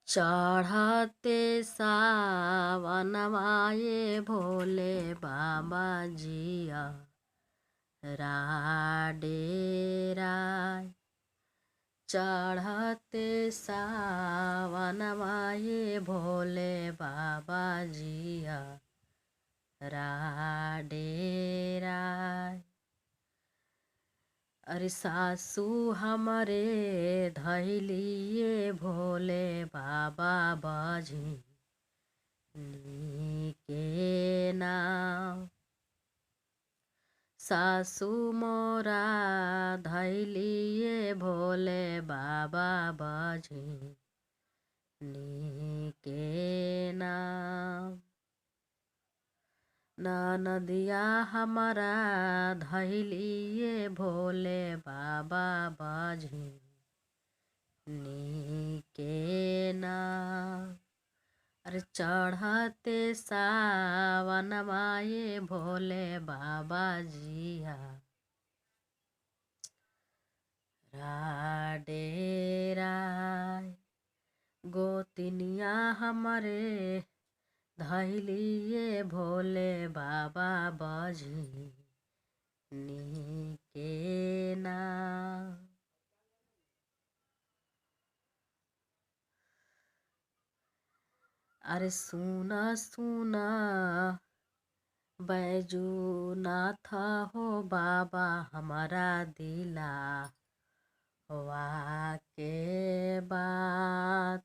चढ़ते सावनवा ये भोले बाबा जिया डेरा। चढ़ते सावनवा ये भोले बाबा जिया डेरा। अरे सासू हमरे धैलिए भोले बाबा बजी के नाम। सासू मोरा धैलिए भोले बाबा बजी के नाम। नदिया हमारा धैलिए भोले बाबा बजी के नाम। अरे चढ़ते सावनवा ये भोले बाबा जिया डेरा। गोतिनिया हमारे धैलिए भोले बाबा बजी के नाम। अरे सुना सुना बैजू नाथ हो बाबा हमारा दिला के बात।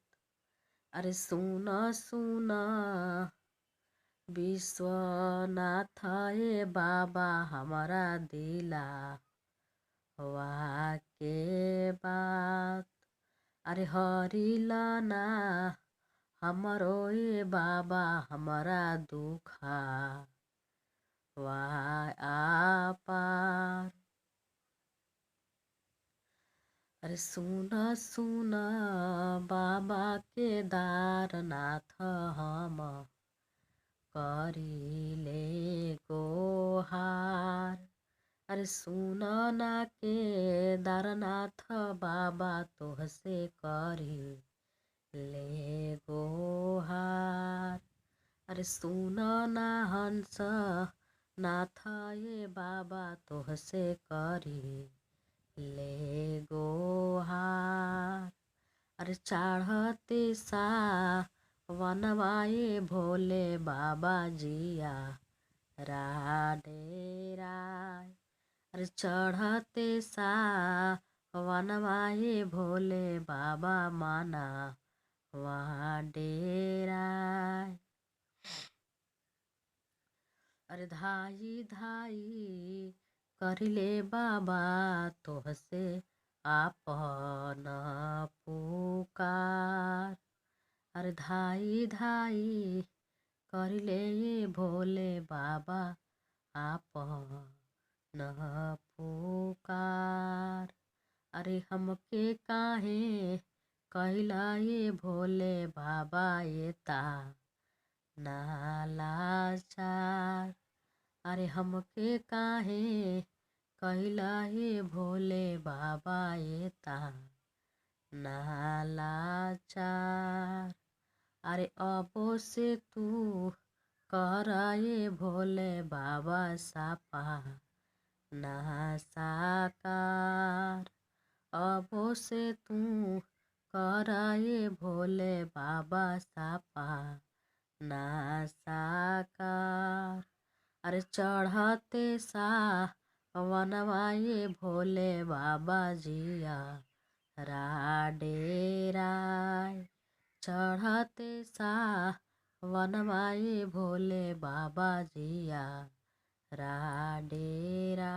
अरे सुना सुना विश्वनाथ ये बाबा हमारा दिला के बात। अरे हरिलाना हमरो ये बाबा हमारा दुखा आपार। अरे सुना सुना बाबा केदारनाथ हम करिले गोहार। अरे सुना ना केदारनाथ बाबा तोहसे करी ले गोहार। अरे सुना ना हंस नाथ ये बाबा तोहसे करी ले गोहार। अरे चढ़ते सावनवा ये भोले बाबा जिया डेरा। अरे चढ़ते सावनवा ये भोले बाबा माना डेरा। अरे धाई धाई करिले बाबा तोहसे आपन पुकार। अरे धाई धाई करिले ये भोले बाबा आपन पुकार। अरे हमके काहे कहला ये भोले बाबा ये ता नालाचार। अरे हमके काहे कहला ये भोले बाबा ये ता नालाचार। अरे अबो से तू करा ये भोले बाबा सापा ना साकार। अबो से तू करा ये भोले बाबा सापा ना साकार। अरे चढ़ते सावनवा ये भोले बाबा जिया डेरा। चढ़ते सावनवा ये भोले बाबा जिया डेरा।